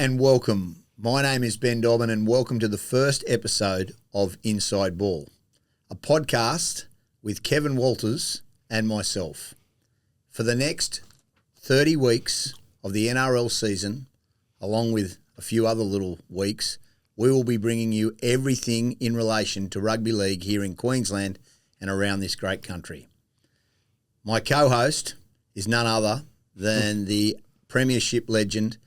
and welcome. My name is Ben Dobbin and welcome to the first episode of Inside Ball, a podcast with Kevin Walters and myself. For the next 30 weeks of the NRL season, along with a few other little weeks, we will be bringing you everything in relation to rugby league here in Queensland and around this great country. My co-host is none other than the premiership legend.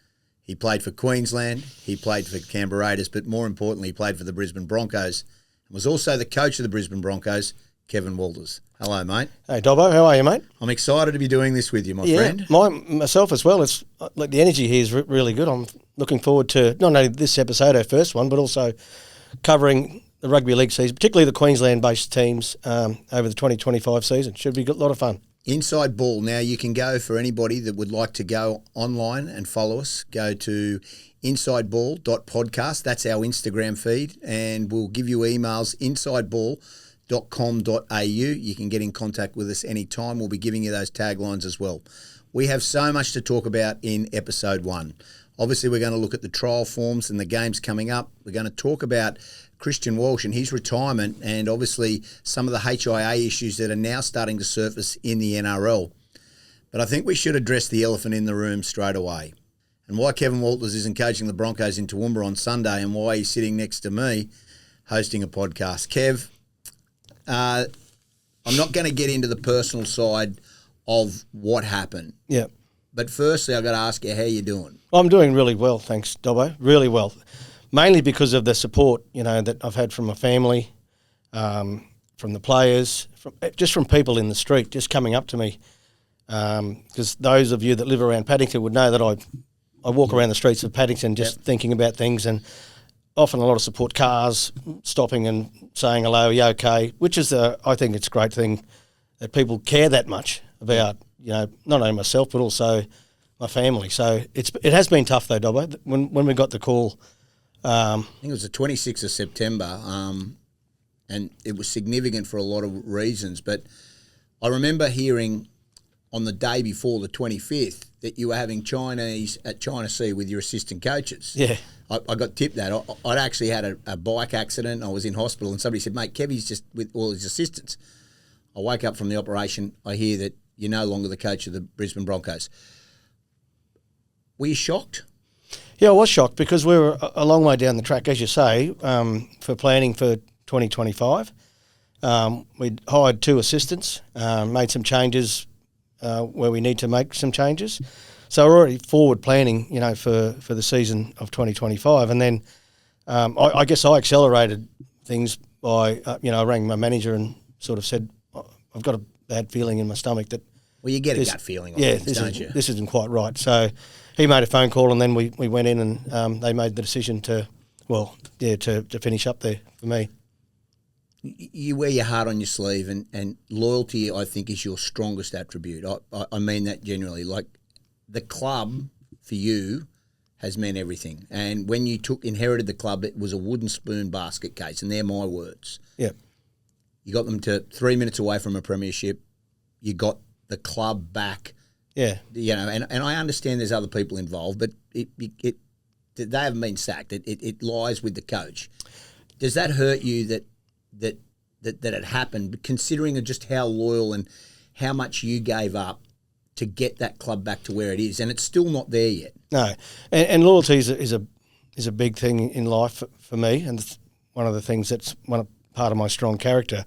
He played for Queensland, he played for Canberra Raiders, but more importantly, he played for the Brisbane Broncos and was also the coach of the Brisbane Broncos, Kevin Walters. Hello, mate. Hey, Dobbo. How are you, mate? I'm excited to be doing this with you, my friend. Myself as well. It's like the energy here is really good. I'm looking forward to not only this episode, our first one, but also covering the rugby league season, particularly the Queensland-based teams over the 2025 season. Should be a lot of fun. Inside Ball. Now, you can go for anybody that would like to go online and follow us. Go to insideball.podcast. That's our Instagram feed, and we'll give you emails, insideball.com.au. You can get in contact with us anytime. We'll be giving you those taglines as well. We have so much to talk about in episode 1. Obviously, we're going to look at the trial forms and the games coming up. We're going to talk about Christian Walsh and his retirement and obviously some of the HIA issues that are now starting to surface in the NRL. But I think we should address the elephant in the room straight away. And why Kevin Walters isn't coaching the Broncos in Toowoomba on Sunday and why he's sitting next to me hosting a podcast. Kev, I'm not going to get into the personal side of what happened. Yeah. But firstly, I've got to ask you, how you doing? I'm doing really well, thanks, Dobbo. Really well. Mainly because of the support, that I've had from my family, from the players, from people in the street, just coming up to me. Because those of you that live around Paddington would know that I walk around the streets of Paddington just thinking about things, and often a lot of support, cars stopping and saying hello, are you okay? Which is, I think it's a great thing that people care that much about, not only myself but also my family. So it has been tough though, Dobbo. When we got the call, I think it was the 26th of September, and it was significant for a lot of reasons. But I remember hearing on the day before, the 25th, that you were having Chinese at China Sea with your assistant coaches. Yeah. I got tipped that. I'd actually had a bike accident. I was in hospital, and somebody said, mate, Kevie's just with all his assistants. I wake up from the operation. I hear that you're no longer the coach of the Brisbane Broncos. Were you shocked? Yeah, I was shocked because we were a long way down the track, as you say, for planning for 2025. We'd hired 2 assistants, made some changes where we need to make some changes. So we're already forward planning, for the season of 2025. And then I guess I accelerated things by, I rang my manager and sort of said, I've got a bad feeling in my stomach that... Well, you get a gut feeling on things, don't you? This isn't quite right. So he made a phone call, and then we went in and they made the decision to finish up there for me. You wear your heart on your sleeve, and loyalty, I think, is your strongest attribute. I mean that generally. Like, the club for you has meant everything. And when you inherited the club, it was a wooden spoon basket case, and they're my words. Yeah. You got them to 3 minutes away from a premiership. You got the club back. Yeah. And I understand there's other people involved, but they haven't been sacked. It lies with the coach. Does that hurt you that it happened, considering just how loyal and how much you gave up to get that club back to where it is, and it's still not there yet? No, and loyalty is a big thing in life for me, and it's one of the things that's part of my strong character.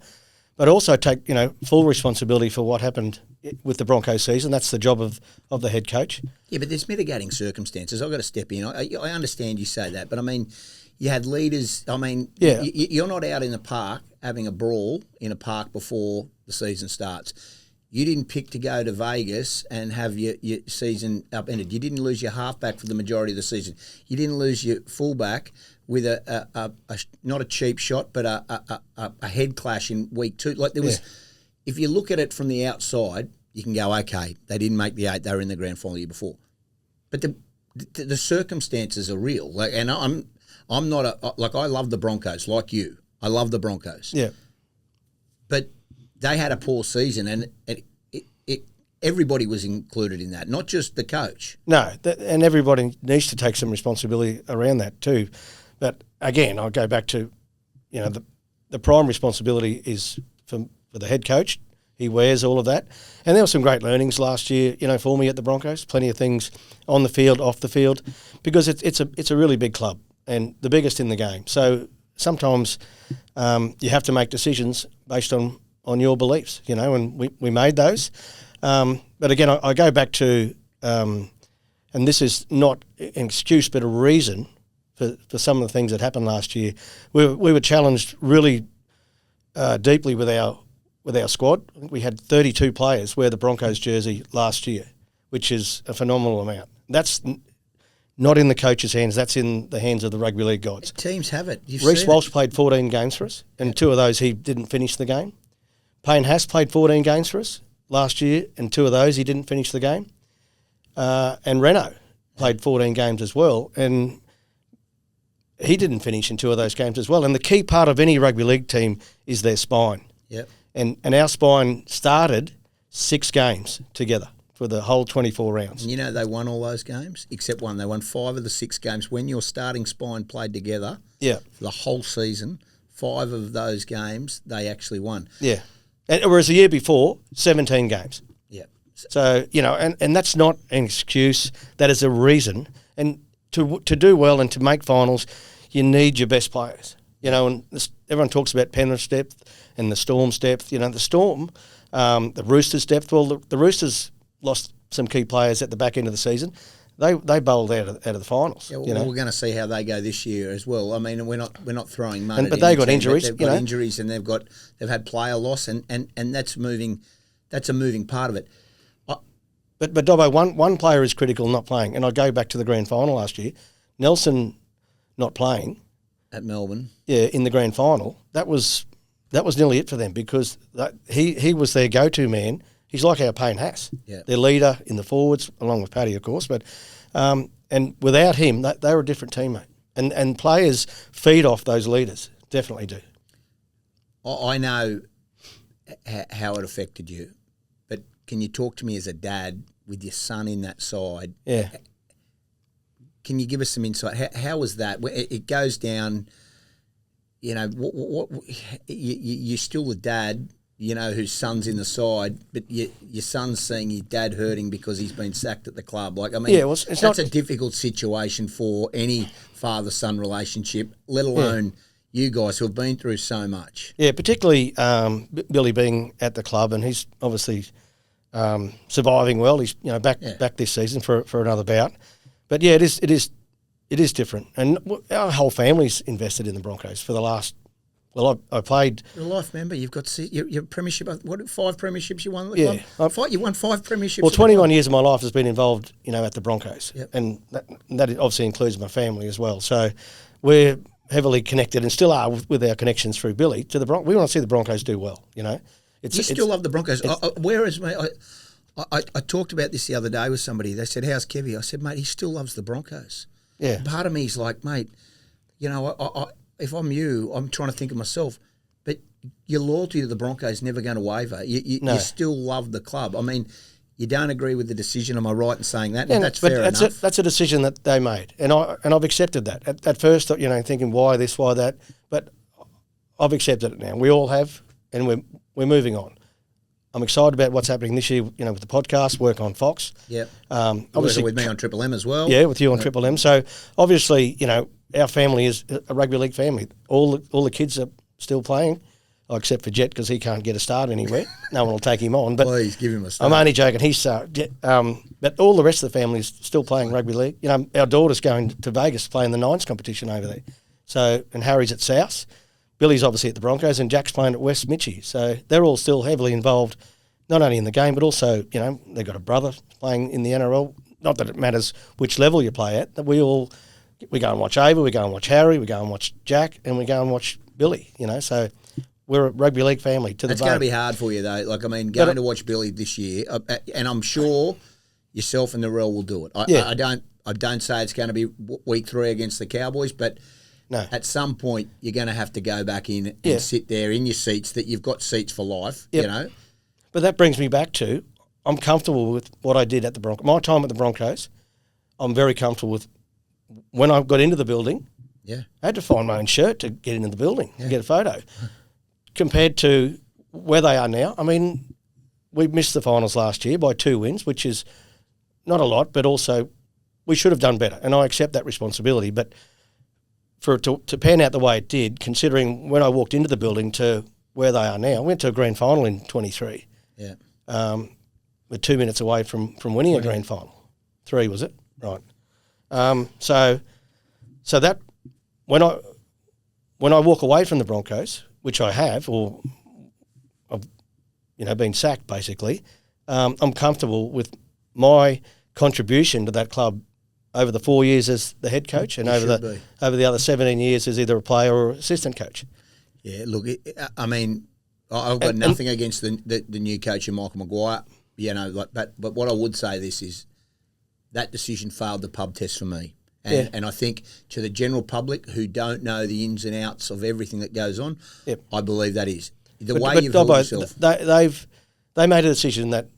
But also take full responsibility for what happened with the Broncos season. That's the job of the head coach. Yeah, but there's mitigating circumstances. I've got to step in. I understand you say that, but I mean, you had leaders. I mean, yeah. You're not out in the park having a brawl in a park before the season starts. You didn't pick to go to Vegas and have your season upended. You didn't lose your halfback for the majority of the season. You didn't lose your fullback with a not a cheap shot, but a head clash in week 2. Like, there was, if you look at it from the outside, you can go, okay, they didn't make the 8, they were in the grand final the year before. But the circumstances are real. Like, and I'm not I love the Broncos, like you. I love the Broncos. Yeah. But they had a poor season, and everybody was included in that, not just the coach. No, and everybody needs to take some responsibility around that too. But again, I'll go back to, the prime responsibility is for the head coach. He wears all of that. And there were some great learnings last year, for me at the Broncos. Plenty of things on the field, off the field, because it's a really big club and the biggest in the game. So sometimes you have to make decisions based on your beliefs, and we made those. But again, I go back to, and this is not an excuse but a reason for some of the things that happened last year. We were challenged really deeply with our squad. I think we had 32 players wear the Broncos jersey last year, which is a phenomenal amount. That's not in the coach's hands. That's in the hands of the rugby league gods. Teams have it. Reece Walsh played 14 games for us, and 2 of those he didn't finish the game. Payne Haas played 14 games for us last year, and 2 of those he didn't finish the game. And Renault played 14 games as well, and he didn't finish in 2 of those games as well. And the key part of any rugby league team is their spine. Yep. And our spine started 6 games together for the whole 24 rounds. And they won all those games except one. They won 5 of the 6 games. When your starting spine played together for the whole season, 5 of those games they actually won. Yeah. Whereas the year before, 17 games. Yeah. So, and that's not an excuse. That is a reason. And to do well and to make finals, you need your best players. And everyone talks about Penrith's depth and the Storm's depth. The Storm, the Roosters' depth. Well, the Roosters lost some key players at the back end of the season. They bowled out of the finals. Yeah, well, we're going to see how they go this year as well. I mean, we're not throwing money. But they got injuries. They've got injuries, and they've had player loss, and that's moving. That's a moving part of it. But Dobbo, one player is critical not playing, and I go back to the grand final last year. Nelson not playing at Melbourne. Yeah, in the grand final. That was nearly it for them because he was their go-to man. He's like our Payne Haas, their leader in the forwards, along with Paddy, of course. But and without him, they were a different team, mate. And players feed off those leaders, definitely do. I know how it affected you, but can you talk to me as a dad with your son in that side? Yeah. Can you give us some insight? How was that? It goes down. You're still the dad. Whose son's in the side, but your son's seeing his dad hurting because he's been sacked at the club. That's a difficult situation for any father-son relationship, let alone you guys who have been through so much. Yeah, particularly Billy being at the club, and he's obviously surviving well. He's back this season for another bout. But yeah, it is different, and our whole family's invested in the Broncos for the last. Well, I played. You're a life member. You've got your premiership. 5 premierships you won at the club? You won 5 premierships. Well, 21 years of my life has been involved, at the Broncos, and that obviously includes my family as well. So we're heavily connected and still are with our connections through Billy to the Broncos. We want to see the Broncos do well. You still love the Broncos. Whereas I talked about this the other day with somebody. They said, "How's Kevie?" I said, "Mate, he still loves the Broncos." Yeah. Part of me is like, mate, if I'm you, I'm trying to think of myself, but your loyalty to the Broncos is never going to waver. You still love the club. I mean, you don't agree with the decision. Am I right in saying that? Yeah, that's fair enough. That's a decision that they made, and I've accepted that. At first, thinking why this, why that, but I've accepted it now. We all have, and we're moving on. I'm excited about what's happening this year, with the podcast, work on Fox. Yep. Obviously with me on Triple M as well. Yeah, with you on Triple M. So obviously, our family is a rugby league family. All the kids are still playing, except for Jet because he can't get a start anywhere. No one will take him on. But please give him a start. I'm only joking. He's but all the rest of the family is still playing rugby league. Our daughter's going to Vegas playing the Nines competition over there. So and Harry's at South. Billy's obviously at the Broncos and Jack's playing at West Mitchie. So they're all still heavily involved, not only in the game, but also, they've got a brother playing in the NRL. Not that it matters which level you play at. We go and watch Ava, we go and watch Harry, we go and watch Jack, and we go and watch Billy, So we're a rugby league family to the bone. It's going to be hard for you, though. Going to watch Billy this year, and I'm sure yourself and the Rel will do it. I don't say it's going to be week 3 against the Cowboys, but no. At some point you're going to have to go back in and sit there in your seats that you've got seats for life, But that brings me back to, I'm comfortable with what I did at the Broncos. My time at the Broncos, I'm very comfortable with when I got into the building. Yeah. I had to find my own shirt to get into the building and get a photo. Compared to where they are now, I mean, we missed the finals last year by 2 wins, which is not a lot, but also we should have done better, and I accept that responsibility. But for it to pan out the way it did, considering when I walked into the building to where they are now, I went to a grand final in 23. Yeah. We're 2 minutes away from winning a grand final. 3, was it? Right. So that when I walk away from the Broncos, which I have, or I've been sacked basically, I'm comfortable with my contribution to that club over the 4 years as the head coach and over the other 17 years as either a player or assistant coach. Yeah, look, I mean, I've got nothing against the new coach, Michael Maguire, but what I would say this is that decision failed the pub test for me. And I think to the general public who don't know the ins and outs of everything that goes on, I believe that is. But you've held yourself. They made a decision that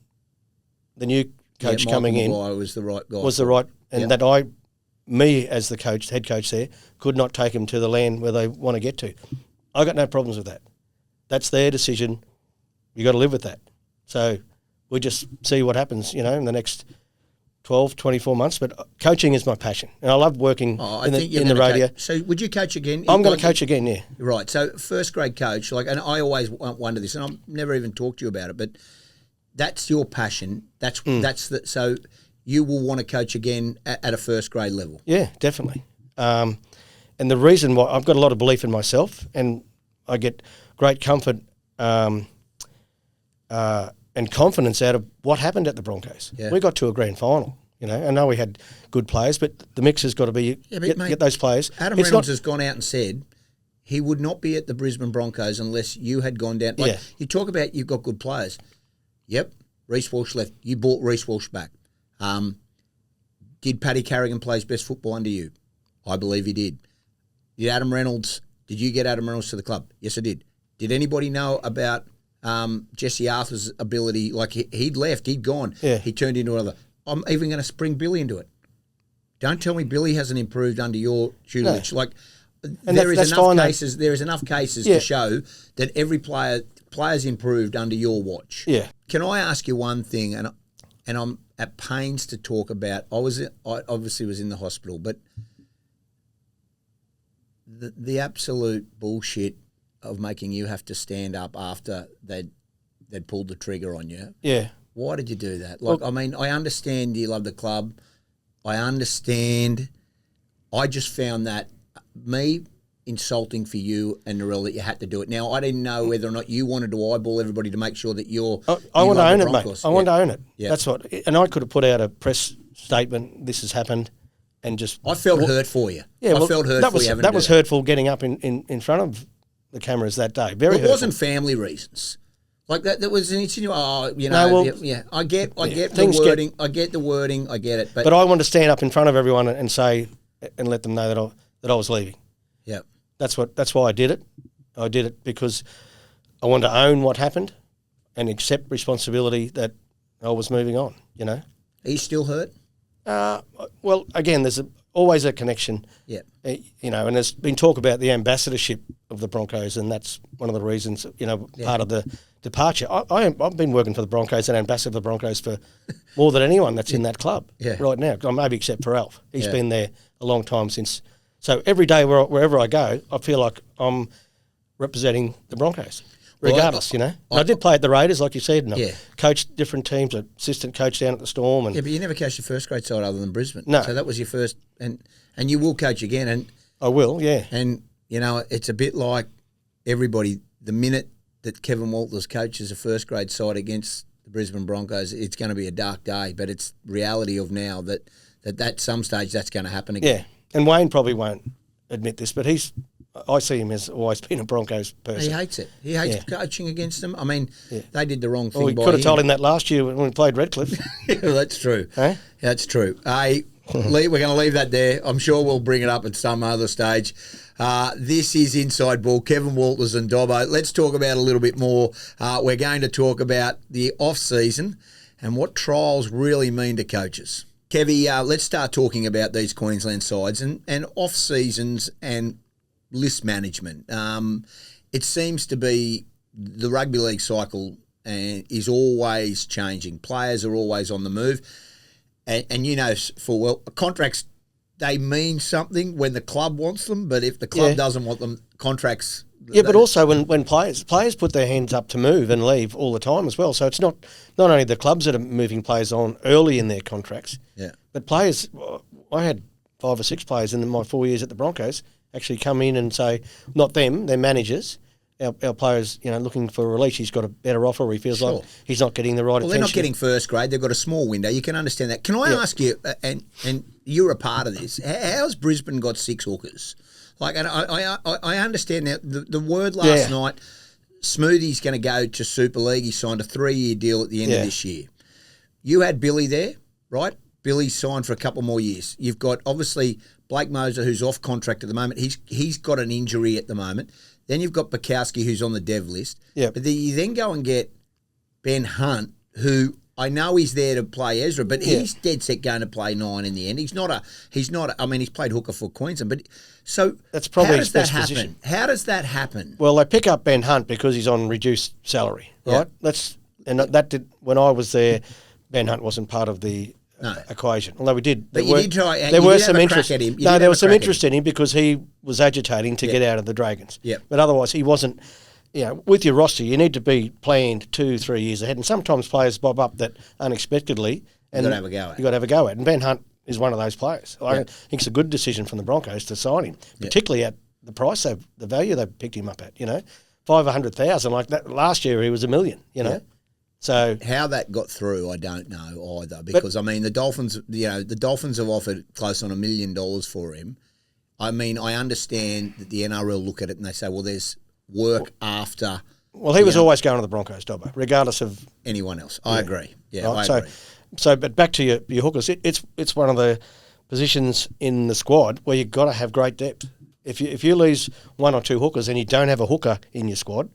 the new coach coming in was the right guy. And that me as the head coach there, could not take him to the land where they want to get to. I got no problems with that. That's their decision. You got to live with that. So we just see what happens, in the next 12, 24 months. But coaching is my passion, and I love working in the radio. So would you coach again? I'm going to coach again, yeah. Right. So first grade coach, and I always wonder this, and I've never even talked to you about it, but that's your passion. So you will want to coach again at a first grade level. Yeah, definitely. And the reason why I've got a lot of belief in myself, and I get great comfort and confidence out of what happened at the Broncos. Yeah. We got to a grand final. I know we had good players, but the mix has got to be get those players. Adam Reynolds has gone out and said he would not be at the Brisbane Broncos unless you had gone down. You talk about you've got good players. Yep, Reece Walsh left. You brought Reece Walsh back. Did Paddy Carrigan play his best football under you? I believe he did. Did you get Adam Reynolds to the club? Yes, I did. Did anybody know about Jesse Arthur's ability? Like he'd left, he'd gone. Yeah. He turned into another. I'm even going to bring Billy into it. Don't tell me Billy hasn't improved under your tutelage. No. There is enough cases to show that every player's improved under your watch. Yeah. Can I ask you one thing? And I'm at pains to talk about. I obviously was in the hospital, but the absolute bullshit of making you have to stand up after they'd pulled the trigger on you. Yeah. Why did you do that? I understand you love the club. I understand. I just found that insulting for you and Narelle that you had to do it. Now, I didn't know whether or not you wanted to eyeball everybody to make sure that I want to own it, mate. I want to own it. Yeah. That's what. And I could have put out a press statement, this has happened, and just... I felt hurt for you. Yeah, I felt hurt for you having to do that was hurtful getting up in front of the cameras that day. Very hurtful. It wasn't family reasons. Like that was an insinuation. I get the wording. I get the wording. I get it. But I want to stand up in front of everyone and say and let them know that I was leaving. Yeah. That's why I did it. I did it because I wanted to own what happened and accept responsibility that I was moving on. Are you still hurt? Well, again, there's always a connection. Yeah. And there's been talk about the ambassadorship of the Broncos, and that's one of the reasons. Part of the departure. I've been working for the Broncos and ambassador for the Broncos for more than anyone that's in that club right now. Maybe except for Alf. He's been there a long time since. So every day wherever I go, I feel like I'm representing the Broncos, regardless, I did play at the Raiders, like you said, and I coached different teams, assistant coach down at the Storm. And but you never coached your first grade side other than Brisbane. No. So that was your first, and you will coach again. And I will, yeah. And, it's a bit like everybody, the minute that Kevin Walters coaches a first grade side against the Brisbane Broncos, it's going to be a dark day, but it's reality of now that at some stage that's going to happen again. Yeah. And Wayne probably won't admit this, but I see him as always being a Broncos person. He hates it. He hates coaching against them. I mean, they did the wrong thing. We could have told him that last year when we played Redcliffe. That's true. Huh? That's true. We're going to leave that there. I'm sure we'll bring it up at some other stage. This is Inside Ball. Kevin Walters and Dobbo. Let's talk about a little bit more. We're going to talk about the off-season. and what trials really mean to coaches. Kevie, let's start talking about these Queensland sides and off seasons and list management. It seems to be the rugby league cycle is always changing. Players are always on the move, and you know full well contracts, they mean something when the club wants them, but if the club doesn't want them, contracts. Yeah, but also when players put their hands up to move and leave all the time as well. So it's not only the clubs that are moving players on early in their contracts, but players. I had 5 or 6 players in my 4 years at the Broncos actually come in and say, not them, their managers. Our players, looking for a release, he's got a better offer, or he feels like he's not getting the right attention. Well, they're not getting first grade. They've got a small window. You can understand that. Can I ask you, and you're a part of this, how's Brisbane got 6 hookers? Like, and I understand now, the word last night, Smoothie's going to go to Super League. He signed a 3-year deal at the end of this year. You had Billy there, right? Billy's signed for a couple more years. You've got, obviously, Blake Moser, who's off contract at the moment. He's got an injury at the moment. Then you've got Bukowski, who's on the dev list. Yep. But you then go and get Ben Hunt, who I know he's there to play Ezra, but he's dead set going to play 9 in the end. He's not. I mean, he's played hooker for Queensland, but so that's probably how his does that best happen? position. How does that happen? Well, they pick up Ben Hunt because he's on reduced salary, right? When I was there, Ben Hunt wasn't part of the equation. Although we did, but you did try. There were some interest at him. No, there was some interest in him because he was agitating to get out of the Dragons. Yep. But otherwise, he wasn't. With your roster, you need to be planned 2-3 years ahead, and sometimes players bob up that unexpectedly, and you got to have a go at. You got to have a go at, and Ben Hunt is one of those players. I think it's a good decision from the Broncos to sign him, particularly at the price the value they picked him up at. $500,000 like that. Last year he was $1 million. So how that got through, I don't know either. Because the Dolphins, the Dolphins have offered close on $1 million for him. I mean, I understand that the NRL look at it and they say, well, there's work after. Well, he was always going to the Broncos, Dobbo, regardless of anyone else. I agree. Yeah, right? I agree. So, but back to your hookers, it's one of the positions in the squad where you've got to have great depth. If you lose 1 or 2 hookers and you don't have a hooker in your squad,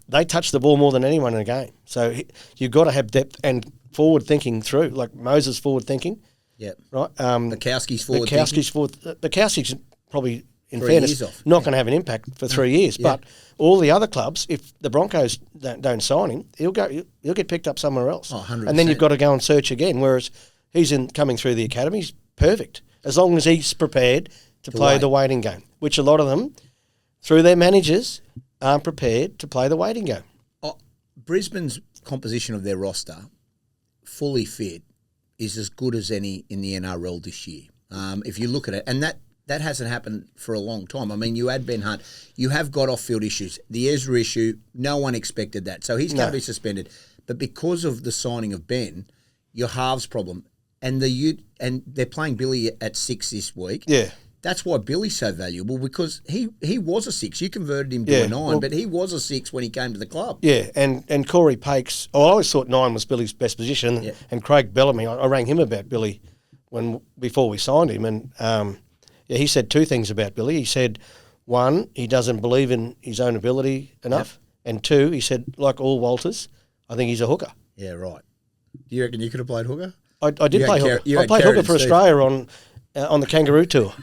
they touch the ball more than anyone in a game. So you've got to have depth and forward thinking through, like Moses forward thinking. Yeah. Right. Bukowski's forward thinking. Bukowski's probably, in 3 fairness, years off. not going to have an impact for 3 years. Yeah. But all the other clubs, if the Broncos don't sign him, he'll get picked up somewhere else. 100%. And then you've got to go and search again. Whereas he's coming through the academy, he's perfect as long as he's prepared to play the waiting game, which a lot of them, through their managers, aren't prepared to play the waiting game. Brisbane's composition of their roster, fully fit, is as good as any in the NRL this year. If you look at it, and that hasn't happened for a long time. I mean, you add Ben Hunt, you have got off-field issues. The Ezra issue, no one expected that, so he's going to be suspended. But because of the signing of Ben, your halves problem, and they're playing Billy at 6 this week. Yeah. That's why Billy's so valuable, because he was a 6. You converted him to a 9, but he was a 6 when he came to the club. Yeah, and Corey Pakes, I always thought 9 was Billy's best position, and Craig Bellamy, I rang him about Billy before we signed him, and he said 2 things about Billy. He said, 1, he doesn't believe in his own ability enough, and 2, he said, like all Walters, I think he's a hooker. Yeah, right. Do you reckon you could have played hooker? I did play hooker. I played hooker for Australia on the Kangaroo Tour.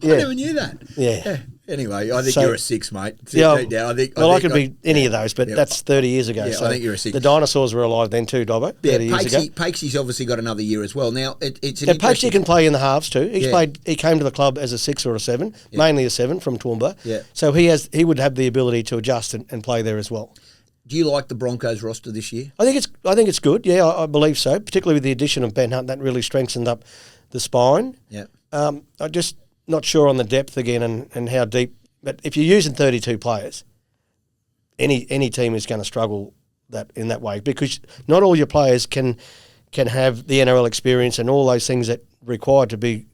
I never knew that. Yeah. Anyway, I think you're a 6, mate. I could be any of those, but that's 30 years ago. Yeah, so I think you're a 6. The dinosaurs were alive then too, Dobbo, 30 years ago. Pakesy's obviously got another year as well. Now, it's an Pakesy can play in the halves too. He came to the club as a 6 or a 7, mainly a 7 from Toowoomba. Yeah. So he would have the ability to adjust and play there as well. Do you like the Broncos roster this year? I think it's good. Yeah, I believe so. Particularly with the addition of Ben Hunt, that really strengthened up the spine. Yeah. I'm just not sure on the depth again and how deep. But if you're using 32 players, any team is going to struggle in that way, because not all your players can have the NRL experience and all those things that are required to be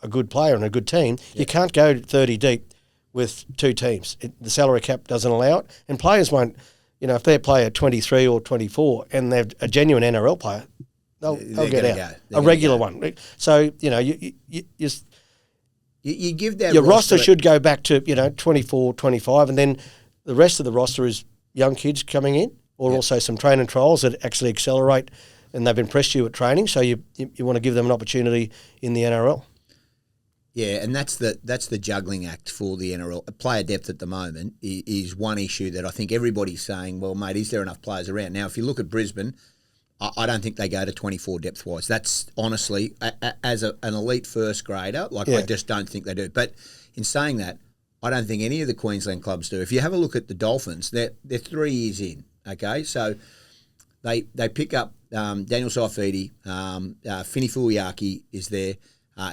a good player and a good team. Yeah. You can't go 30 deep with 2 teams. The salary cap doesn't allow it, and players won't. If they play at 23 or 24 and they're a genuine NRL player, they'll get out. A regular one. So, you give that your roster should go back to, 24, 25, and then the rest of the roster is young kids coming in or also some training trials that actually accelerate, and they've impressed you at training, so you want to give them an opportunity in the NRL. Yeah, and that's the juggling act for the NRL. Player depth at the moment is one issue that I think everybody's saying, well, mate, is there enough players around? Now, if you look at Brisbane, I don't think they go to 24 depth-wise. That's honestly, as an elite first grader, I just don't think they do. But in saying that, I don't think any of the Queensland clubs do. If you have a look at the Dolphins, they're 3 years in, okay? So they pick up Daniel Saifidi, Fini Fuiaki is there.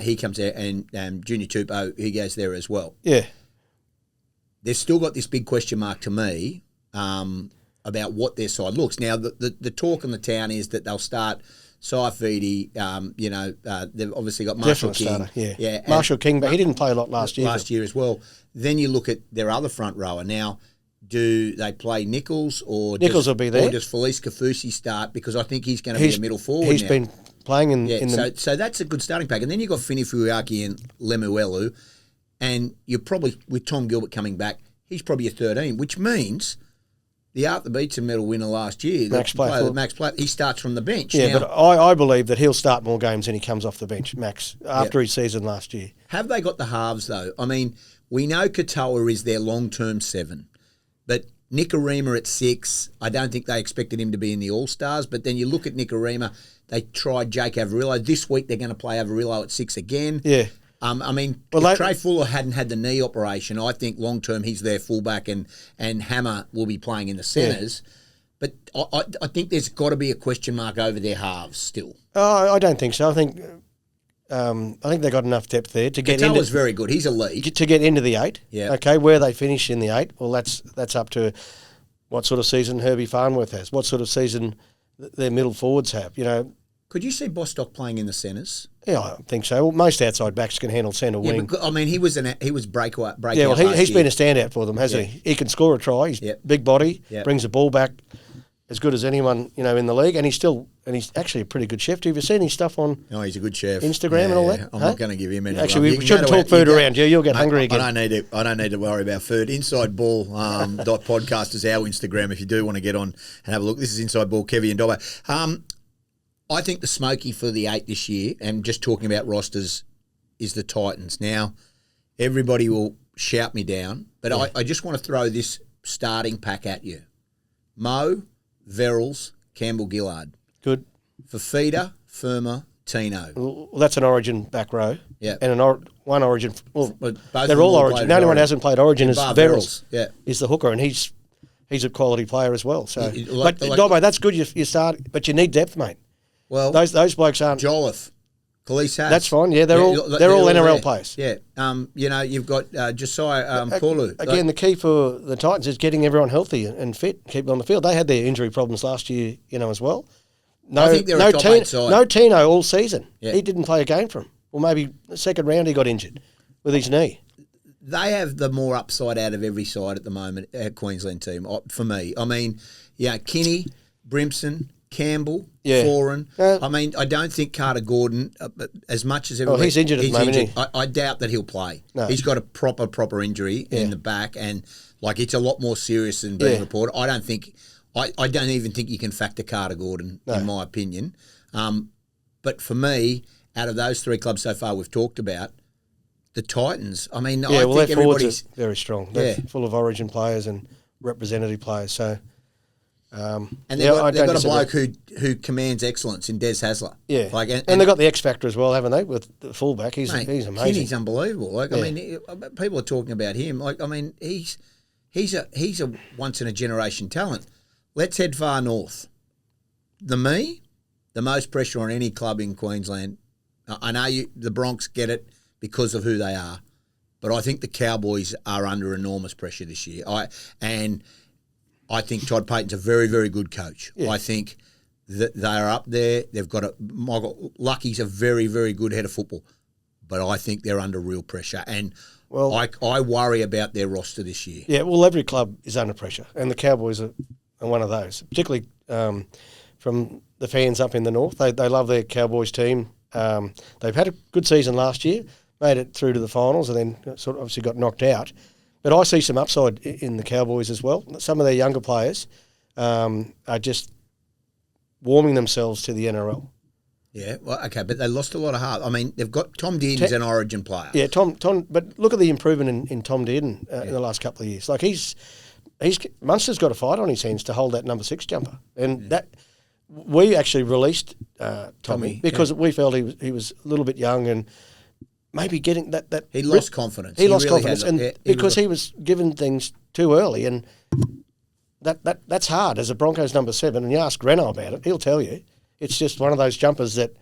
He comes out, and Junior Tupou, he goes there as well. Yeah. They've still got this big question mark to me about what their side looks. Now, the talk in the town is that they'll start Saifidi, they've obviously got Marshall King. Starter, yeah. Marshall King, but he didn't play a lot last year. Last year as well. Then you look at their other front rower. Now, do they play Nichols or Nichols will be there? Or does Felice Kafusi start? Because I think he's going to be a middle forward now. He's been playing in the... So that's a good starting pack. And then you've got Fini Fuiaki and Lemuelu, and you're probably, with Tom Gilbert coming back, he's probably a 13, which means the Arthur Beetson medal winner last year, Max Platt, he starts from the bench. Yeah, but I believe that he'll start more games than he comes off the bench, Max, after his season last year. Have they got the halves, though? I mean, we know Katoa is their long-term 7, but Nikorima at 6, I don't think they expected him to be in the All-Stars, but then you look at Nikorima, they tried Jake Averillo. This week they're going to play Averillo at 6 again. Yeah. If Trey Fuller hadn't had the knee operation, I think long-term he's their fullback and Hammer will be playing in the centres. Yeah. But I think there's got to be a question mark over their halves still. I don't think so. I think they got enough depth there to get into... Katoa's very good. He's a lead. To get into the 8. Yeah. Okay, where they finish in the 8, well, that's up to what sort of season Herbie Farnworth has, what sort of season their middle forwards have, Could you see Bostock playing in the centres? Yeah, I think so. Well, most outside backs can handle centre wing. But, he was breakout. Yeah, well, he's been a standout for them, hasn't he? He can score a try. He's big body, brings the ball back as good as anyone in the league, and he's actually a pretty good chef. Have you seen his stuff on? Oh, he's a good chef. Instagram and all that. I'm not going to give him any. Actually, we shouldn't talk food around you. You'll get hungry again. I don't need to worry about food. Inside Ball .podcast is our Instagram. If you do want to get on and have a look, this is Inside Ball. Kevie and Dobbo. I think the smoky for the 8 this year, and just talking about rosters, is the Titans. Now, everybody will shout me down, but I just want to throw this starting pack at you. Mo, Verrills, Campbell-Gillard. Good. Fafita, Firma, Tino. Well, that's an Origin back row. Yeah. And one Origin. Well, they're all Origin. The only one who hasn't played Origin is Verrills. Yeah. He's the hooker, and he's a quality player as well. So, Dobbo, that's good. You start, but you need depth, mate. Well, those blokes aren't. Jolliffe, Khalees Haas. That's fine. Yeah, they're all NRL players. Yeah. You've got Josiah Paulu. Again, the key for the Titans is getting everyone healthy and fit, keep them on the field. They had their injury problems last year, as well. I think they're a top-8 side. No Tino all season. Yeah. He didn't play a game for him. Well, maybe the second round he got injured with his knee. They have the more upside out of every side at the moment, Queensland team, for me. I mean, Kinney, Brimson, Campbell, Foran. I don't think Carter Gordon, as much as everybody... he's injured at the moment. I doubt that he'll play. No. He's got a proper injury in the back, and it's a lot more serious than being reported. I don't even think you can factor Carter Gordon, in my opinion. But for me, out of those 3 clubs so far we've talked about, the Titans, I think everybody's... very strong. They're full of Origin players and representative players, so... and they've got a bloke who commands excellence in Des Hasler. Yeah, and they've got the X factor as well, haven't they? With the fullback, he's amazing. Kinney's unbelievable. People are talking about him. He's a once in a generation talent. Let's head far north. The most pressure on any club in Queensland. I know the Broncos get it because of who they are, but I think the Cowboys are under enormous pressure this year. I think Todd Payton's a very, very good coach. Yeah. I think that they are up there. They've got Michael Lucky's a very, very good head of football, but I think they're under real pressure. And I worry about their roster this year. Yeah, well, every club is under pressure, and the Cowboys are one of those, particularly from the fans up in the north. They love their Cowboys team. They've had a good season last year, made it through to the finals, and then sort of obviously got knocked out. But I see some upside in the Cowboys as well. Some of their younger players are just warming themselves to the NRL. Yeah, well, okay, but they lost a lot of heart. I mean, they've got Tom Dearden's an Origin player. Yeah, Tom. But look at the improvement in Tom Dearden in the last couple of years. Like Munster's got a fight on his hands to hold that number 6 jumper, and that we actually released Tommy because we felt he was a little bit young and maybe getting that he lost confidence. He lost really confidence, and because he was given things too early, and that's hard as a Broncos number 7. And you ask Reno about it, he'll tell you. It's just one of those jumpers that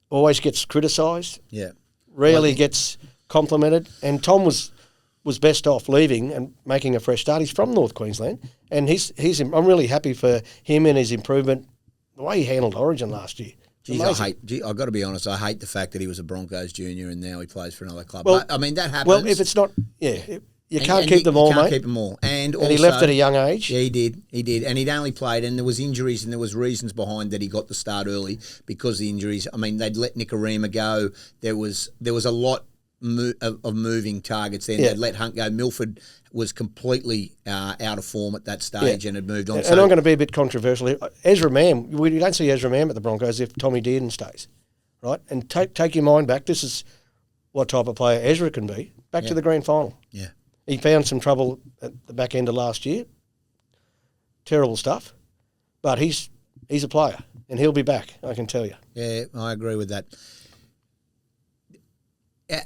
always gets criticised. Yeah, rarely gets complimented. And Tom was best off leaving and making a fresh start. He's from North Queensland, and I'm really happy for him and his improvement. The way he handled Origin last year. I've got to be honest, I hate the fact that he was a Broncos junior and now he plays for another club. Well, but, I mean, that happens. Well, if it's not, you can't keep them all, mate. You can't keep them all. And he left at a young age. Yeah, he did. And he'd only played, and there was injuries and there was reasons behind that he got the start early because of the injuries. I mean, they'd let Nicarima go. There was a lot of moving targets then. They'd let Hunt go. Milford was completely out of form at that stage and had moved on. And I'm going to be a bit controversial here. Ezra Mam, we don't see Ezra Mam at the Broncos if Tommy Dearden stays, right? And take your mind back. This is what type of player Ezra can be. Back to the grand final. Yeah. He found some trouble at the back end of last year. Terrible stuff. But he's a player, and he'll be back, I can tell you. Yeah, I agree with that.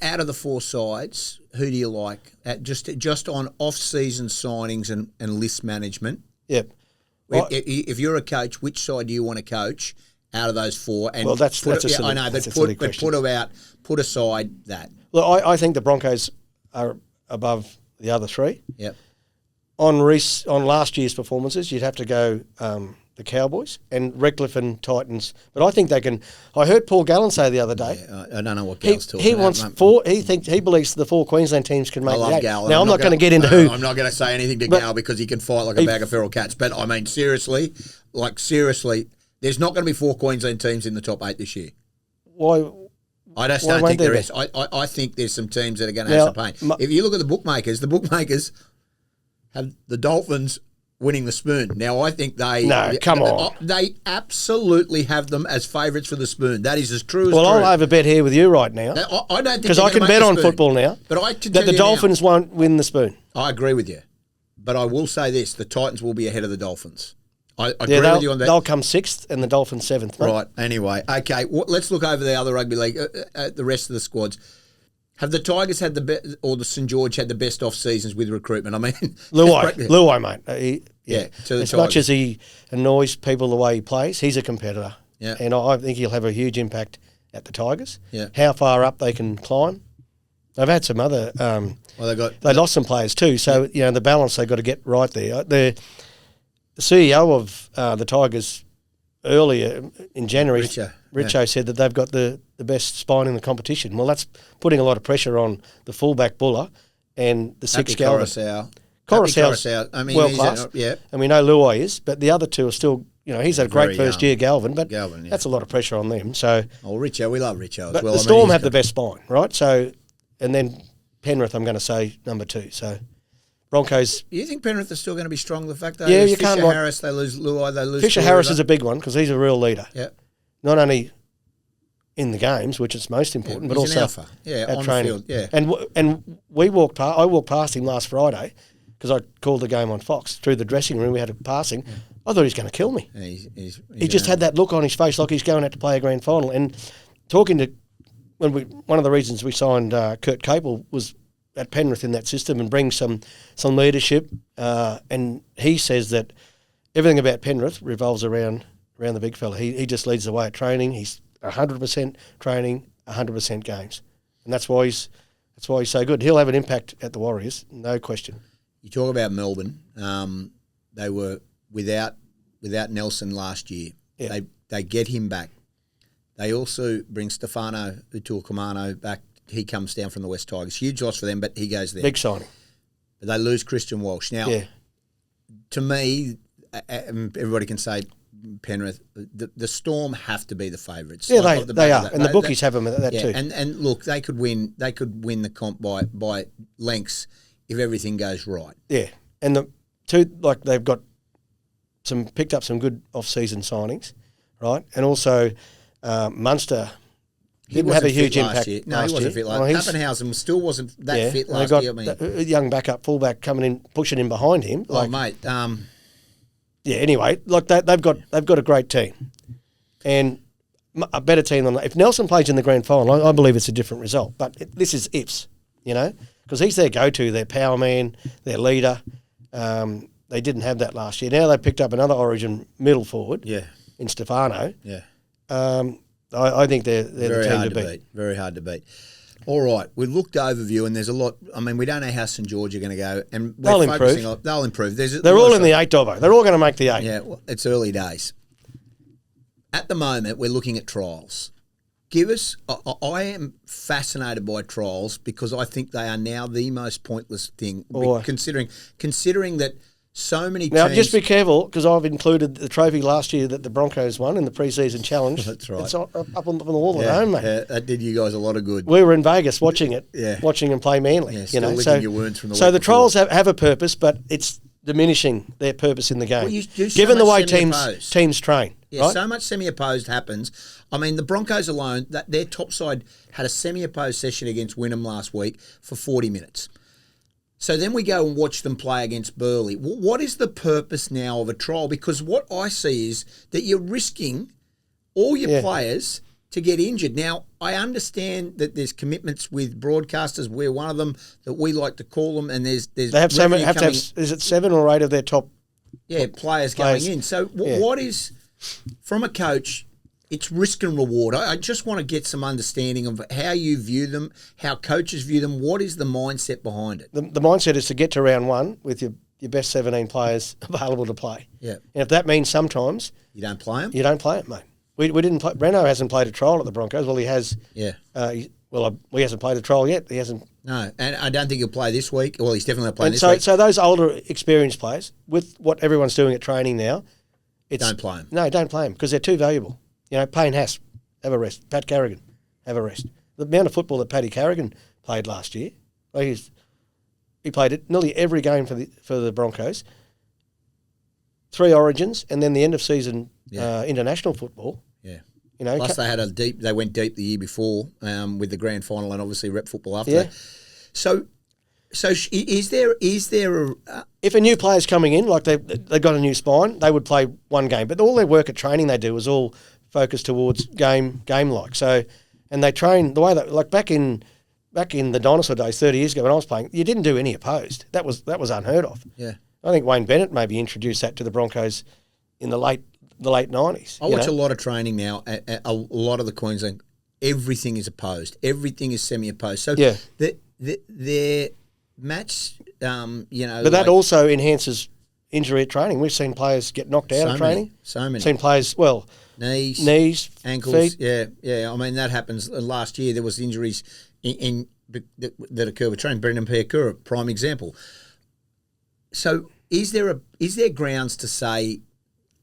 Out of the 4 sides, who do you like? Just on off-season signings and list management. Yep. If you're a coach, which side do you want to coach out of those 4? And well, that's a silly, I know, but put aside that. Look, I think the Broncos are above the other 3. Yep. On last year's performances, you'd have to go the Cowboys and Redcliffe and Titans. But I think they can. I heard Paul Gallen say the other day. Yeah, I don't know what Gallen's talking about. He wants 4. He believes the 4 Queensland teams can make I love the 8. Gallen. Now I'm not going to get into who. I'm not going to say anything to Gal because he can fight like a bag of feral cats. But I mean, seriously, there's not going to be 4 Queensland teams in the top 8 this year. Why? I just don't think there is. I think there's some teams that are going to have some pain. If you look at the bookmakers have the Dolphins winning the spoon. Now, I think they absolutely have them as favourites for the spoon. That is as true as true. I'll have a bet here with you right now. I don't think because I can bet on football now. But that the Dolphins won't win the spoon. I agree with you, but I will say this: the Titans will be ahead of the Dolphins. I agree with you on that. They'll come 6th and the Dolphins 7th. Mate. Right. Anyway, okay. Let's look over the other rugby league. The rest of the squads. Have the Tigers had the best, or the St George had the best off seasons with recruitment? I mean, Luai, mate. As much as he annoys people the way he plays, he's a competitor. Yeah. And I think he'll have a huge impact at the Tigers. Yeah. How far up they can climb. They've had some other. They lost some players too, so the balance they've got to get right there. The CEO of the Tigers earlier in January, Richo said that they've got the best spine in the competition. Well, that's putting a lot of pressure on the fullback Buller and the 6 Galvin. Coruscant, I mean, world class. And we know Luai is, but the other 2 are still, he's had a great first year, Galvin, but that's a lot of pressure on them. So, Richo, we love Richo as well. The Storm have the best spine, right? So, and then Penrith, I'm going to say number 2. So, Broncos. You think Penrith are still going to be strong? The fact that you can't. Harris, they lose Luai, they lose. Fisher Harris is a big one because he's a real leader. Yeah. Not only in the games, which is most important, but also alpha. At on training. The field. And I walked past him last Friday because I called the game on Fox through the dressing room. We had a passing. I thought he was going to kill me. He just had that look on his face like he's going out to play a grand final. And talking to one of the reasons we signed Kurt Capel was at Penrith in that system and bring some leadership. And he says that everything about Penrith revolves around the big fella. He just leads the way at training. He's 100% training, 100% games, and that's why he's so good. He'll have an impact at the Warriors, no question. You talk about Melbourne. They were without Nelson last year. Yeah. They get him back. They also bring Stefano Utuakamano back. He comes down from the West Tigers. Huge loss for them, but he goes there. Big signing. But they lose Christian Walsh. Now, to me, everybody can say Penrith, the Storm have to be the favourites. Yeah, they are, and the bookies have them at that too. And look, they could win the comp by lengths if everything goes right. Yeah, and the 2 they've got picked up some good off-season signings, right? And also Munster didn't have a huge impact year. No, last he wasn't year. fit last year. Pappenhausen still wasn't that fit and last they got year. I mean, a young backup fullback coming in, pushing in behind him. mate. Yeah. Anyway, like they've got a great team, and a better team than that. If Nelson plays in the grand final, I believe it's a different result. But this is ifs, because he's their go-to, their power man, their leader. They didn't have that last year. Now they picked up another Origin middle forward. Yeah. In Stefano. Yeah. I think they're the team to beat. Very hard to beat. All right, we looked overview, and there's a lot. I mean, we don't know how St George are going to go, and they'll improve. They'll improve. They're all in the 8, Dobbo. They're all going to make the 8. Yeah, well, it's early days. At the moment, we're looking at trials. Give us. I am fascinated by trials because I think they are now the most pointless thing. Considering that. So many teams. Now, just be careful, because I've included the trophy last year that the Broncos won in the pre-season challenge. That's right. It's up on the wall at home, mate. Yeah, that did you guys a lot of good. We were in Vegas watching it, watching them play Manly. Yeah, still licking your wounds from the So week the before. trials have a purpose, but it's diminishing their purpose in the game. Well, you do so given the way much semi-opposed. teams train. Yeah, right? so much semi-opposed happens. I mean, the Broncos alone, their top side had a semi-opposed session against Wynnum last week for 40 minutes. So then we go and watch them play against Burleigh. What is the purpose now of a trial? Because what I see is that you're risking all your players to get injured. Now, I understand that there's commitments with broadcasters. We're one of them that we like to call them, and there's they have to have, is it 7 or 8 of their top players going in. So what is, from a coach, it's risk and reward. I just want to get some understanding of how you view them, how coaches view them. What is the mindset behind it? The mindset is to get to round 1 with your best 17 players available to play. Yeah. And if that means sometimes you don't play them, you don't play it, mate. We didn't play. Breno hasn't played a trial at the Broncos. Well, he has. Yeah. He hasn't played a trial yet. He hasn't. No, and I don't think he'll play this week. Well, he's definitely not playing this week. So those older, experienced players, with what everyone's doing at training now, don't play them. No, don't play them because they're too valuable. Payne Haas, have a rest. Pat Carrigan, have a rest. The amount of football that Paddy Carrigan played last year, he played it nearly every game for the Broncos. 3 Origins, and then the end of season international football. Yeah. Plus they went deep the year before with the grand final, and obviously rep football after that. So is there if a new player's coming in, like they got a new spine, they would play one game, but all their work at training they do was all focused towards game like. So, and they train the way that, like back in the dinosaur days 30 years ago when I was playing, you didn't do any opposed. That was unheard of. Yeah. I think Wayne Bennett maybe introduced that to the Broncos in the late 90s. I watch a lot of training now. A lot of the Queensland, everything is opposed. Everything is semi-opposed. So their match, But that also enhances injury at training. We've seen players get knocked out of training. So many. Seen players, knees, ankles, feet. Yeah. I mean, that happens. Last year there was injuries that occur with training. Brendan Piakura, prime example. So is there grounds to say,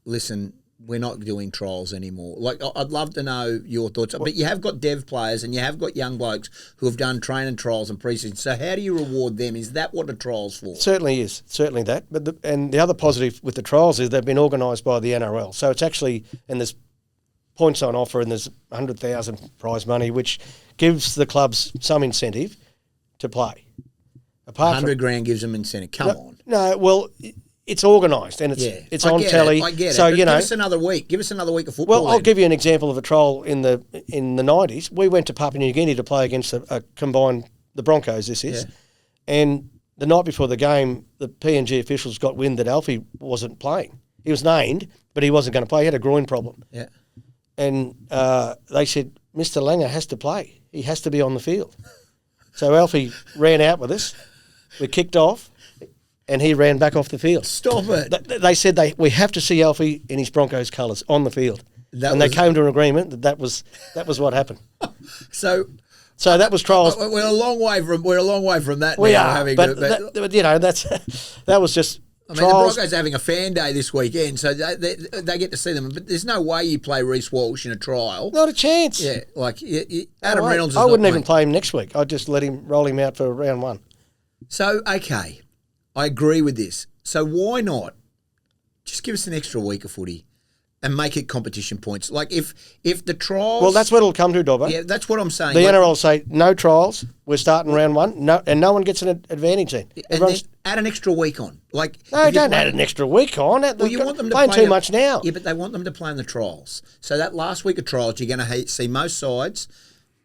listen, we're not doing trials anymore? Like, I'd love to know your thoughts. But you have got dev players and you have got young blokes who have done training trials and pre-season. So how do you reward them? Is that what a trial's for? Certainly is. Certainly that. But the other positive with the trials is they've been organised by the NRL. So it's actually, and there's points on offer and there's 100,000 prize money, which gives the clubs some incentive to play. 100 grand gives them incentive. Come on. No, well, it's organised and it's on telly. I get it. So give us another week. Give us another week of football. Well, I'll give you an example of a trial in the 90s. We went to Papua New Guinea to play against a combined the Broncos. This is, and the night before the game, the PNG officials got wind that Alfie wasn't playing. He was named, but he wasn't going to play. He had a groin problem. Yeah, and they said Mr. Langer has to play. He has to be on the field. So Alfie ran out with us. We kicked off. And he ran back off the field. Stop it. They said we have to see Alfie in his Broncos colours on the field. They came to an agreement that was what happened. So that was trials. We're a long way from that. We now, are, but that was just. I mean, trials. the Broncos are having a fan day this weekend, so they get to see them. But there's no way you play Reece Walsh in a trial. Not a chance. Yeah, like Adam Reynolds. I wouldn't even play him next week. I'd just roll him out for round 1. So okay. I agree with this. So why not just give us an extra week of footy and make it competition points. Like if the trials... Well, that's what it'll come to, Dobbo. Yeah, that's what I'm saying. The NRL will say, no trials, we're starting round one, and no one gets an advantage then. And then add an extra week on. Like, no, don't add an extra week on. Well, you want them to play play too much now. Yeah, but they want them to play in the trials. So that last week of trials, you're going to see most sides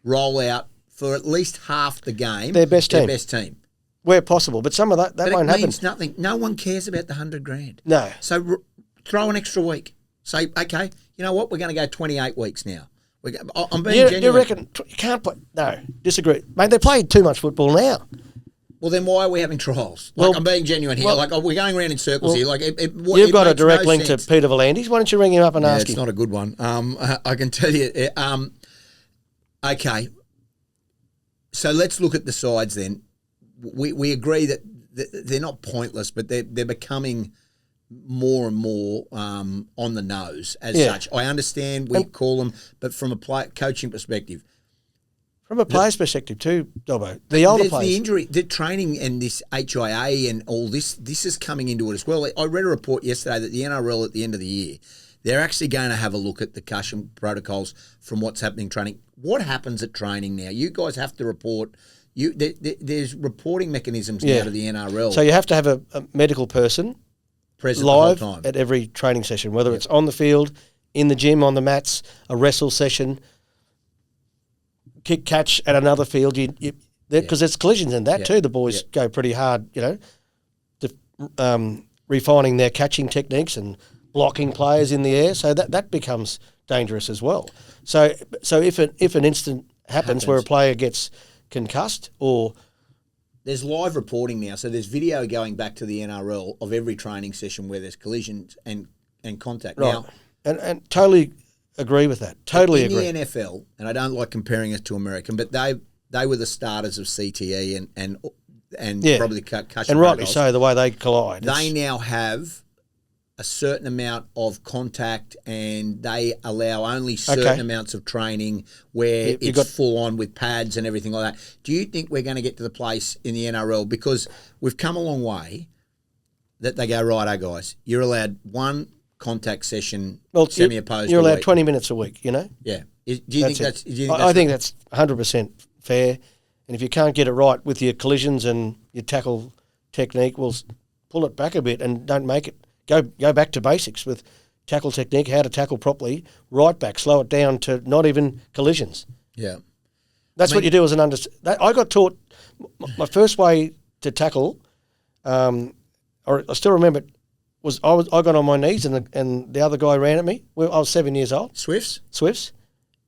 roll out for at least half the game. Their best team. Where possible, but some of that but won't happen. It means nothing. No one cares about the $100,000. No. So throw an extra week. Say, okay, you know what? We're going to go 28 weeks now. I'm being genuine. You reckon you can't play? No, disagree, mate. They play too much football now. Well, then why are we having trials? Like, I'm being genuine here. We're going around in circles here. Like you've got a direct link to Peter V'landys. Why don't you ring him up and ask him? It's not a good one. I can tell you. Okay. So let's look at the sides then. We agree that they're not pointless, but they're becoming more and more on the nose as such. I understand we call them, but from a coaching perspective. From a player's perspective too, Dobbo. The older players. The injury, the training and this HIA and all this is coming into it as well. I read a report yesterday that the NRL at the end of the year, they're actually going to have a look at the concussion protocols from what's happening in training. What happens at training now? You guys have to report. There's reporting mechanisms now to the NRL. So you have to have a medical person present live the whole time at every training session, whether it's on the field, in the gym, on the mats, a wrestle session, kick catch at another field. Because there's collisions in that too. The boys go pretty hard, refining their catching techniques and blocking players in the air. So that becomes dangerous as well. So if an incident happens where a player gets concussed or... There's live reporting now, so there's video going back to the NRL of every training session where there's collisions and contact. Right. Now, and totally agree with that. Totally agree. In the NFL, and I don't like comparing it to American, but they were the starters of CTE and probably concussion. And rightly so, the way they collide. They now have a certain amount of contact, and they allow only certain amounts of training where it's full on with pads and everything like that. Do you think we're going to get to the place in the NRL, because we've come a long way, that they go, righto guys, you're allowed one contact session semi-opposed. You're allowed 20 minutes a week, Yeah. Do you think that's? I think that's 100% fair. And if you can't get it right with your collisions and your tackle technique, well, pull it back a bit and don't make it. Go back to basics with tackle technique, how to tackle properly, right back, slow it down to not even collisions. Yeah. That's what you do as an I got taught my first way to tackle, or I still remember it, was I got on my knees and the other guy ran at me. I was 7 years old. Swifts.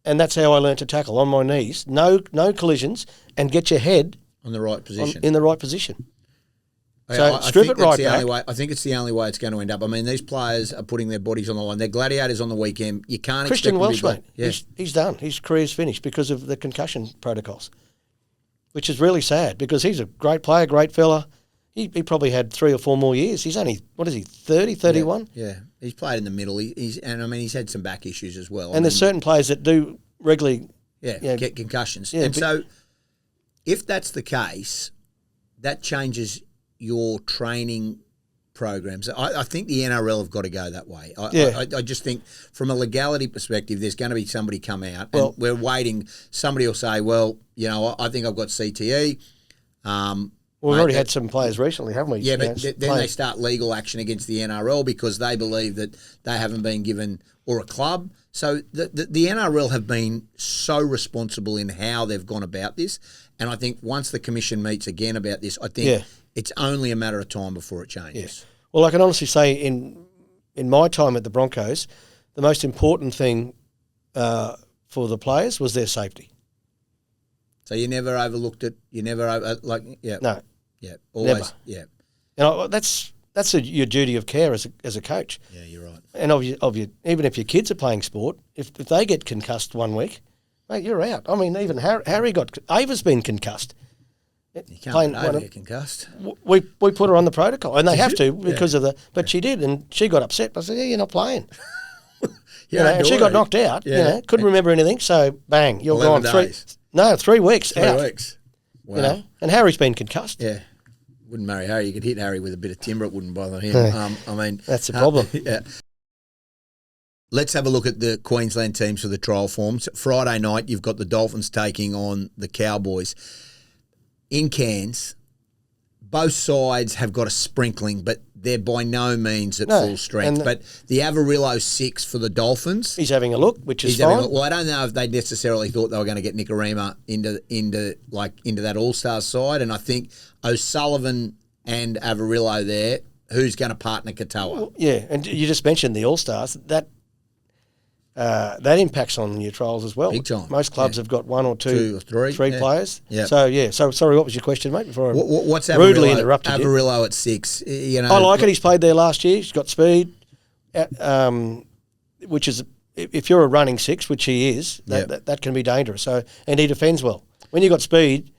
And that's how I learned to tackle, on my knees, no collisions, and get your head on the right position. In the right position. So strip it right back. I think it's the only way it's going to end up. I mean, these players are putting their bodies on the line. They're gladiators on the weekend. You can't Christian expect Welch, mate. Yeah. He's done. His career's finished because of the concussion protocols, which is really sad because he's a great player, great fella. He probably had 3 or 4 more years. He's only, 30, 31? Yeah. He's played in the middle. He's had some back issues as well. And there's certain players that do regularly get concussions. Yeah, and so if that's the case, that changes your training programs. I think the NRL have got to go that way. I just think from a legality perspective, there's going to be somebody come out, and we're waiting. Somebody will say, well, I think I've got CTE. We've already had some players recently, haven't we? Yeah, but then they start legal action against the NRL because they believe that they haven't been given, or a club. So the NRL have been so responsible in how they've gone about this. And I think once the commission meets again about this, I think it's only a matter of time before it changes. Yeah. Well, I can honestly say in my time at the Broncos, the most important thing for the players was their safety. So you never overlooked it? You never, No. Yeah, always. Never. Yeah. And that's your duty of care as a coach. Yeah, you're right. And even if your kids are playing sport, if they get concussed 1 week, mate, you're out. I mean, even Ava's been concussed. You can't get concussed. We put her on the protocol, and they have to because of but she did, and she got upset. I said, you're not playing. And she got knocked out, couldn't remember anything, so bang, you're gone. 3 weeks 3 out. weeks. Wow. And Harry's been concussed. Yeah. wouldn't marry Harry. You could hit Harry with a bit of timber; it wouldn't bother him. I mean, that's the problem. Yeah. Let's have a look at the Queensland teams for the trial forms. Friday night, you've got the Dolphins taking on the Cowboys in Cairns. Both sides have got a sprinkling, but they're by no means at full strength. But the Avarillo 6 for the Dolphins. He's having a look, which is fine. Well, I don't know if they necessarily thought they were going to get Nicarima into that All-Stars side, and I think O'Sullivan and Avarillo there, who's going to partner Katoa? Well, yeah, and you just mentioned the All-Stars. That impacts on your trials as well. Big time. Most clubs have got one or two or three players. Yeah. So sorry, what was your question, mate? Before what's rudely interrupted you. Avarillo at 6? I like it. He's played there last year. He's got speed, which is if you're a running 6, which he is, that can be dangerous. So and he defends well. When you've got speed,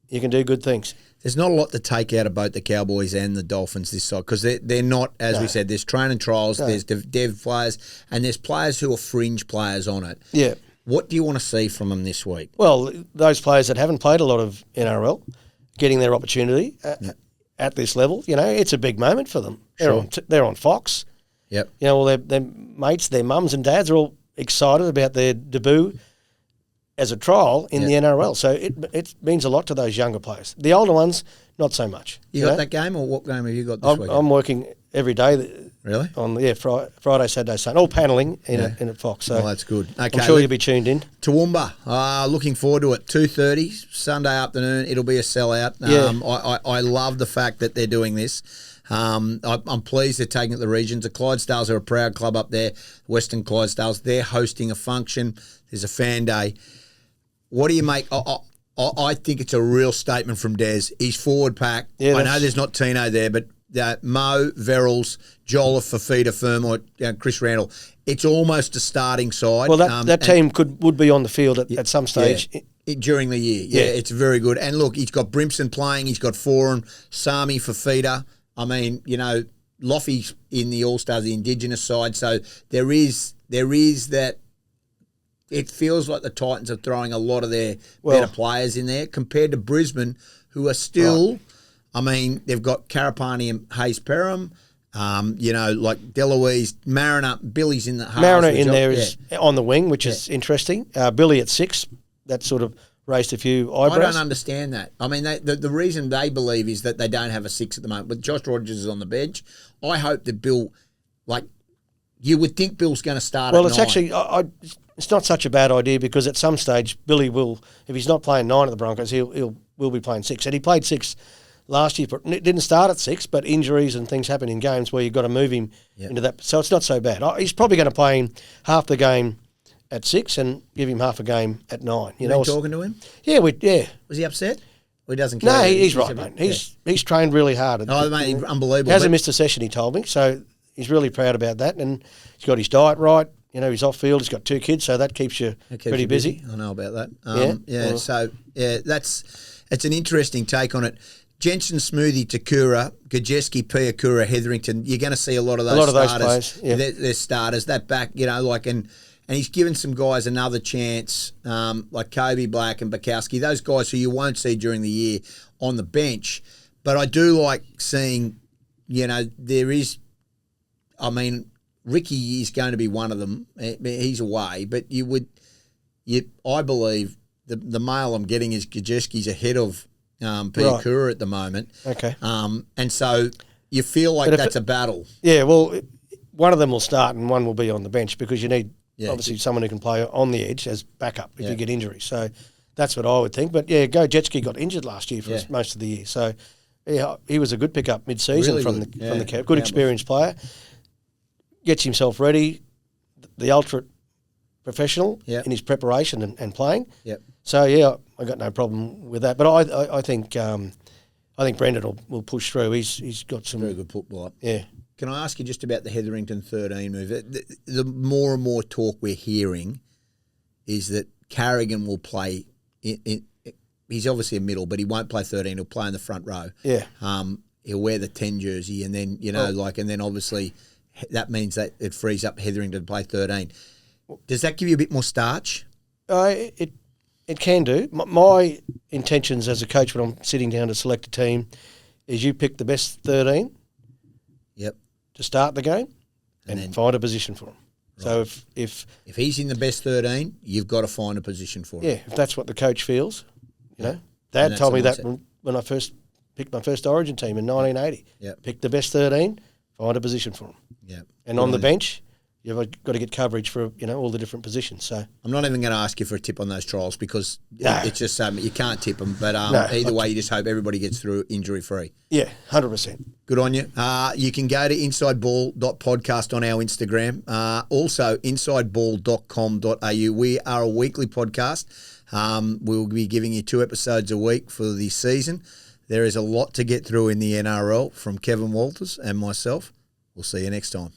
you can do good things. There's not a lot to take out of both the Cowboys and the Dolphins this side because they're not, as we said, there's training trials, there's dev players, and there's players who are fringe players on it. Yeah. What do you want to see from them this week? Well, those players that haven't played a lot of NRL, getting their opportunity at this level, it's a big moment for them. They're on Fox. Yep. All their mates, their mums and dads are all excited about their debut as a trial in the NRL. So it means a lot to those younger players. The older ones, not so much. You got that game, or what game have you got this week? I'm working every day. Really? On Friday, Saturday, Sunday. All panelling in at Fox. So that's good. Okay, I'm sure you'll be tuned in. Toowoomba, looking forward to it. 2:30 Sunday afternoon. It'll be a sellout. I love the fact that they're doing this. I'm pleased they're taking it to the regions. The Clydesdales are a proud club up there. Western Clydesdales. They're hosting a function. There's a fan day. What do you make? I think it's a real statement from Des. He's forward pack. Yeah, I know there's not Tino there, but Mo, Verrills, Joel, Fafita, Fermor, Chris Randall. It's almost a starting side. Well, that team would be on the field at some stage. During the year. Yeah, it's very good. And look, he's got Brimson playing. He's got Foran, Sami, Fafita. I mean, Loffy's in the All-Stars, the Indigenous side. So there is that. It feels like the Titans are throwing a lot of their better players in there compared to Brisbane, who are still, I mean, they've got Karapani and Hayes Perham, like Deloise, Mariner, Billy's in the half. Mariner in there is on the wing, which is interesting. Billy at 6, that sort of raised a few eyebrows. I don't understand that. I mean, the reason they believe is that they don't have a 6 at the moment, but Josh Rogers is on the bench. I hope that Bill, you would think Bill's going to start at 9. Well, it's actually... It's not such a bad idea because at some stage Billy will, if he's not playing 9 at the Broncos, will be playing 6. And he played 6 last year, but it didn't start at 6, but injuries and things happen in games where you've got to move him into that. So it's not so bad. He's probably going to play him half the game at 6 and give him half a game at 9. You know, talking to him? Yeah, Was he upset? Or he doesn't care? No, he's right, mate. He's trained really hard. Mate, unbelievable. Hasn't missed a session, he told me, so he's really proud about that, and he's got his diet right. He's off field. He's got 2 kids, so that keeps you pretty busy. I know about that. So it's an interesting take on it. Jensen, Smoothie, Takura, Gajeski, Piakura, Hetherington. You're going to see a lot of those starters. Players. They're starters. That back, and he's given some guys another chance, like Kobe Black and Bukowski. Those guys who you won't see during the year on the bench. But I do like seeing, there is, Ricky is going to be one of them. He's away, but I believe the mail I'm getting is Gajeski's ahead of Piakura at the moment. Okay. And so you feel like that's a battle. Yeah, well, one of them will start and one will be on the bench because you need obviously someone who can play on the edge as backup if you get injuries. So that's what I would think. But Gajeski got injured last year for most of the year. So he was a good pickup mid-season from the camp. Good experienced player. Gets himself ready, the ultra professional in his preparation and playing. Yep. So I got no problem with that. But I think Brendan will push through. He's got some very good footballer. Yeah. Can I ask you just about the Hetherington 13 move? The more and more talk we're hearing is that Carrigan will play. He's obviously a middle, but he won't play 13. He'll play in the front row. Yeah. He'll wear the 10 jersey, and then and then obviously. That means that it frees up Hetherington to play 13. Does that give you a bit more starch? It can do. My intentions as a coach when I'm sitting down to select a team is you pick the best 13 Yep. to start the game and then- find a position for him. So if If he's in the best 13, you've got to find a position for him. yeah, if that's what the coach feels, you know. And Dad that's told the me that mindset. when I first picked my first Origin team in 1980. Yep. Pick the best 13, find a position for them. Yeah. And on the bench, you've got to get coverage for, all the different positions. So I'm not even going to ask you for a tip on those trials because No. it's just you can't tip them. But No, either way, you just hope everybody gets through injury free. yeah, 100%. Good on you. You can go to insideball.podcast on our Instagram. Also, insideball.com.au. We are a weekly podcast. We'll be giving you 2 episodes a week for the season. There is a lot to get through in the NRL from Kevin Walters and myself. We'll see you next time.